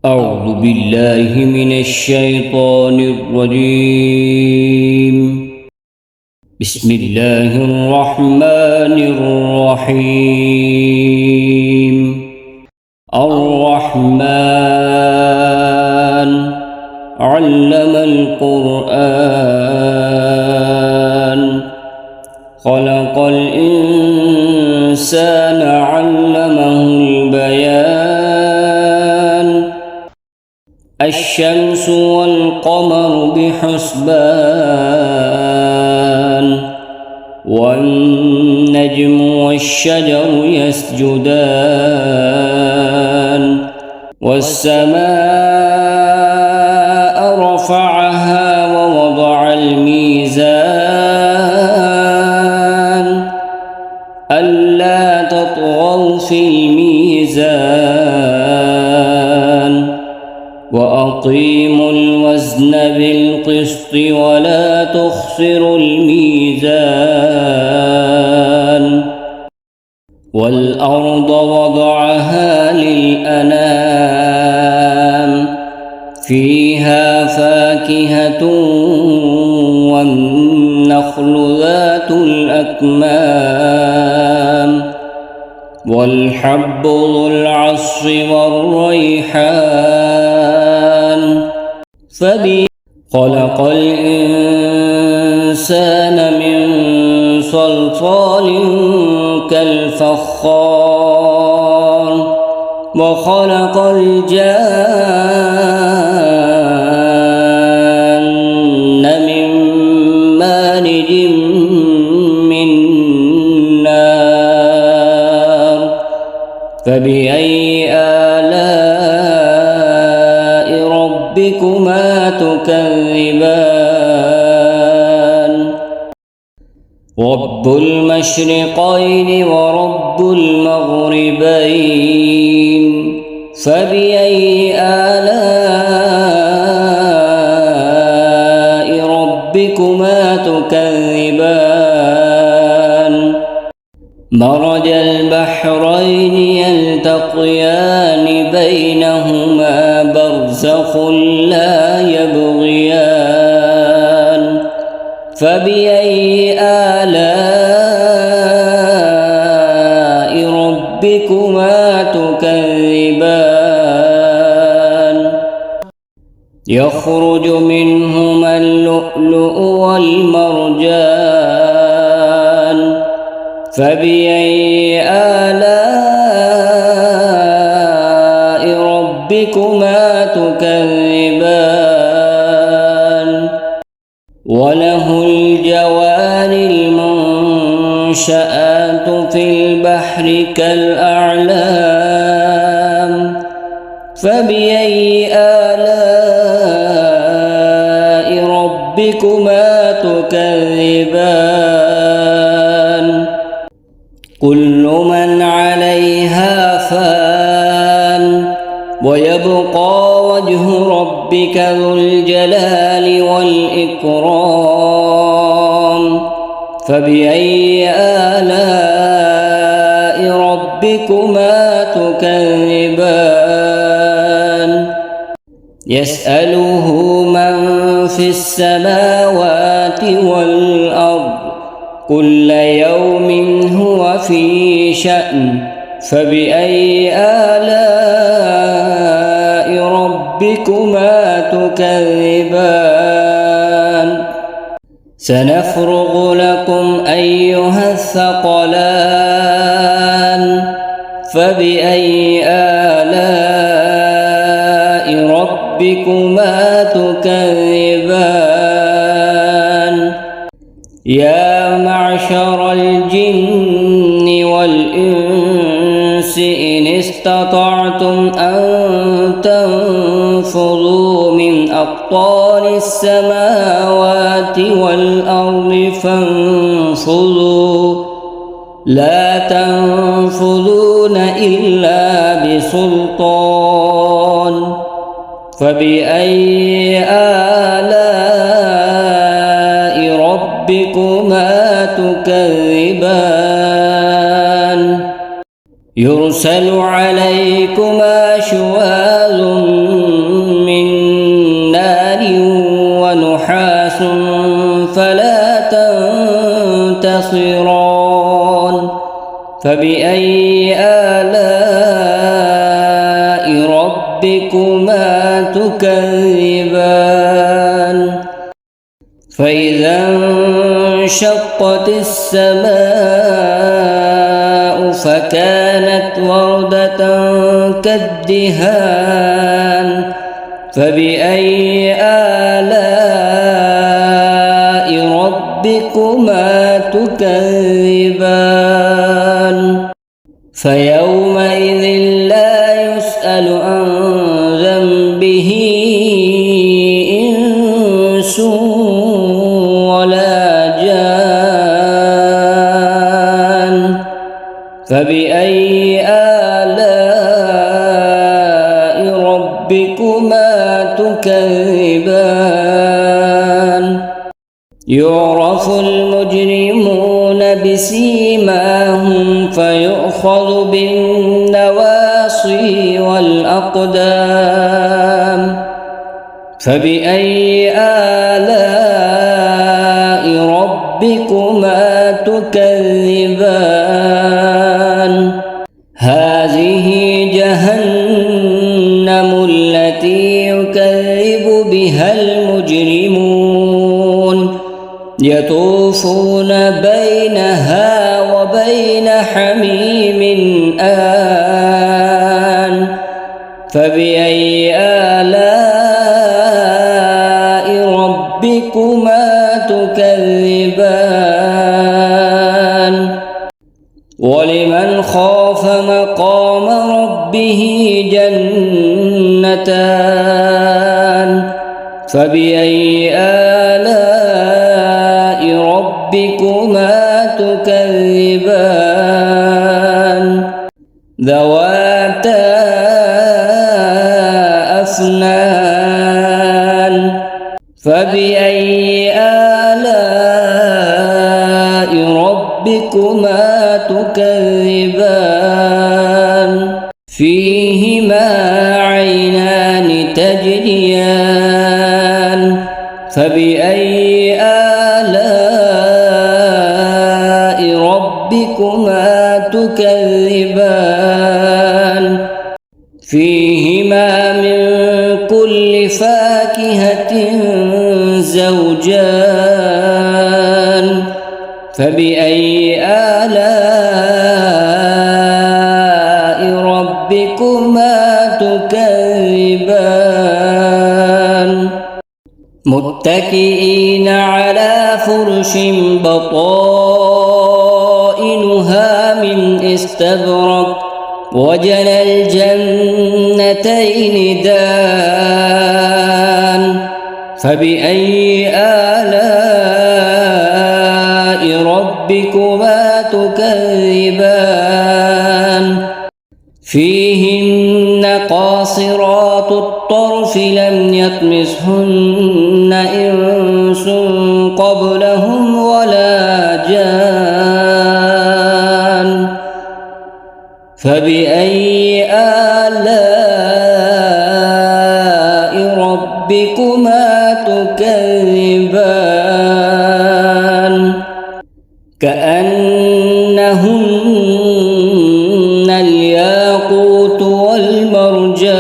أعوذ بالله من الشيطان الرجيم. بسم الله الرحمن الرحيم. الرحمن علم القرآن خلق الإنسان علمه البيان الشمس والقمر بحسبان والنجم والشجر يسجدان والسماء رفعها ووضع الميزان ألا تطغوا في الميزان وأقيموا الوزن بالقسط ولا تخسروا الميزان والأرض وضعها للأنام فيها فاكهة والنخل ذات الأكمام والحب ذو العصف والريحان خلق الإنسان من صلصال كالفخار وخلق الجان من مارج من نار فبأي آلاء ربكما تكذبان رب المشرقين ورب المغربين فبأي آلاء ربكما تكذبان مرج البحرين يلتقيان بينهما برزخ لا يبغيان فبأي آلاء ربكما تكذبان يخرج منهما اللؤلؤ والمرجان فبأي آلاء ربكما تكذبان وله الجوار المنشآت في البحر كالأعلام فبأي آلاء ربكما تكذبان كل من عليها فان ويبقى وجه ربك ذو الجلال والإكرام فبأي آلاء ربكما تكذبان يسأله من في السماوات والأرض كل يوم هو في شأن فبأي آلاء ربكما تكذبان سنفرغ لكم أيها الثقلان فبأي آلاء ربكما تكذبان يا معشر الجن والإنس إن استطعتم أن تنفذوا من أقطار السماوات والأرض فانفذوا لا تنفذون إلا بسلطان فبأي آلاء ربكما تكذبان يرسل عليكما شواظ فبأي آلاء ربكما تكذبان فإذا انشقت السماء فكانت وردة كالدهان فبأي آلاء ربكما تكذبان فيومئذ لا يسأل عن ذنبه إنس ولا جان فبأي آلاء ربكما تكذبان يعرف المجرمون بسيماهم فيؤخذ بالنواصي والأقدام فبأي آلاء ربكما تكذبان هذه جهنم التي يكذب بها المجرمون يطوفون بينها وبين حميم آن فبأي آلاء ربكما تكذبان ولمن خاف مقام ربه جنتان فبأي آلاء ربكما تكذبان ذواتا أفنان فبأي آلاء ربكما تكذبان فيهما عينان تجريان فبأي آلاء ربكما تكذبان فيهما من كل فاكهة زوجان فبأي آلاء ربكما تكذبان متكئين على فرش بطائنها من استبرق وجنى الجنتين دان فبأي آلاء ربكما تكذبان فيهن قاصرات الطرف لم يطمثهن إنس قبلهم ولا جان فبأي آلاء ربكما تكذبان كأنهن الياقوت والمرجان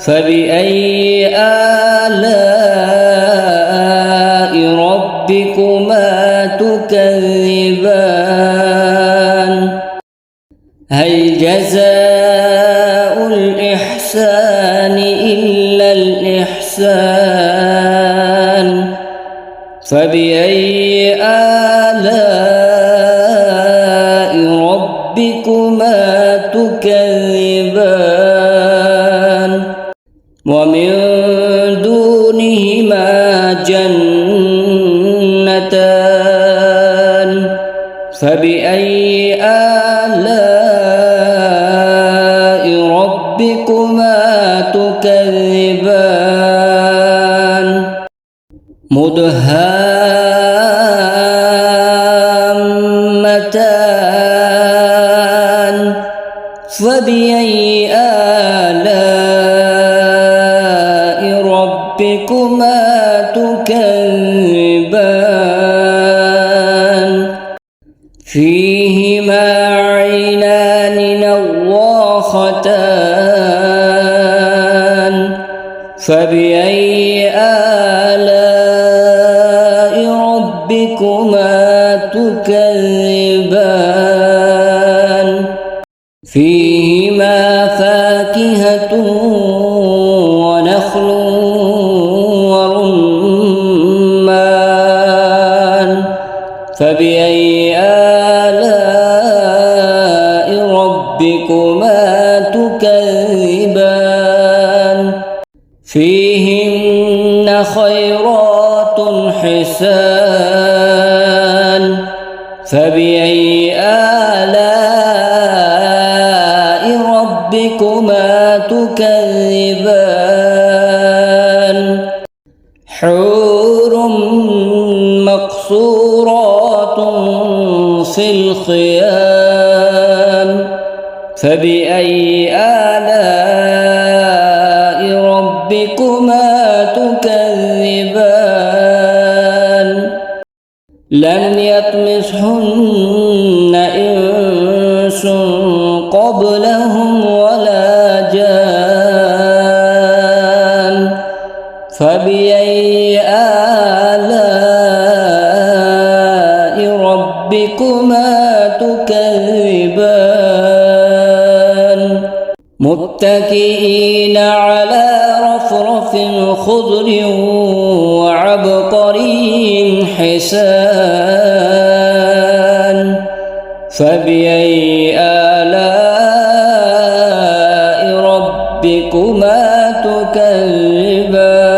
فبأي آلاء ربكما تكذبان هل جزاء الإحسان إلا الإحسان فبأي آلاء ربكما تكذبان ومن دونهما جنتان فبأي آلاء ربكما تكذبان مدهامتان فبأي آلاء ربكما تكذبان فيهما عينان نضاختان فبأي آلاء ربكما تكذبان فيهما فاكهة ونخل ورمان فبأي آلاء ربكما تكذبان فيهن خيرات حسان فبأي آلاء ربكما تكذبان حور مقصورات في الخيام فبأي آلاء ربكما تكذبان لم يطمثهن إنس قبلهم ولا جان فبأي آلاء ربكما تكذبان متكئين على رفرف خضر وعبقري حسان فبأي آلاء ربكما تكذبان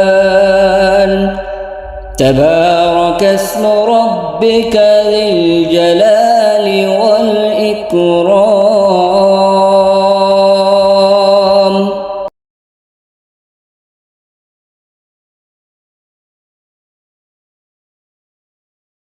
تبارك اسم ربك ذي الجلال والإكرام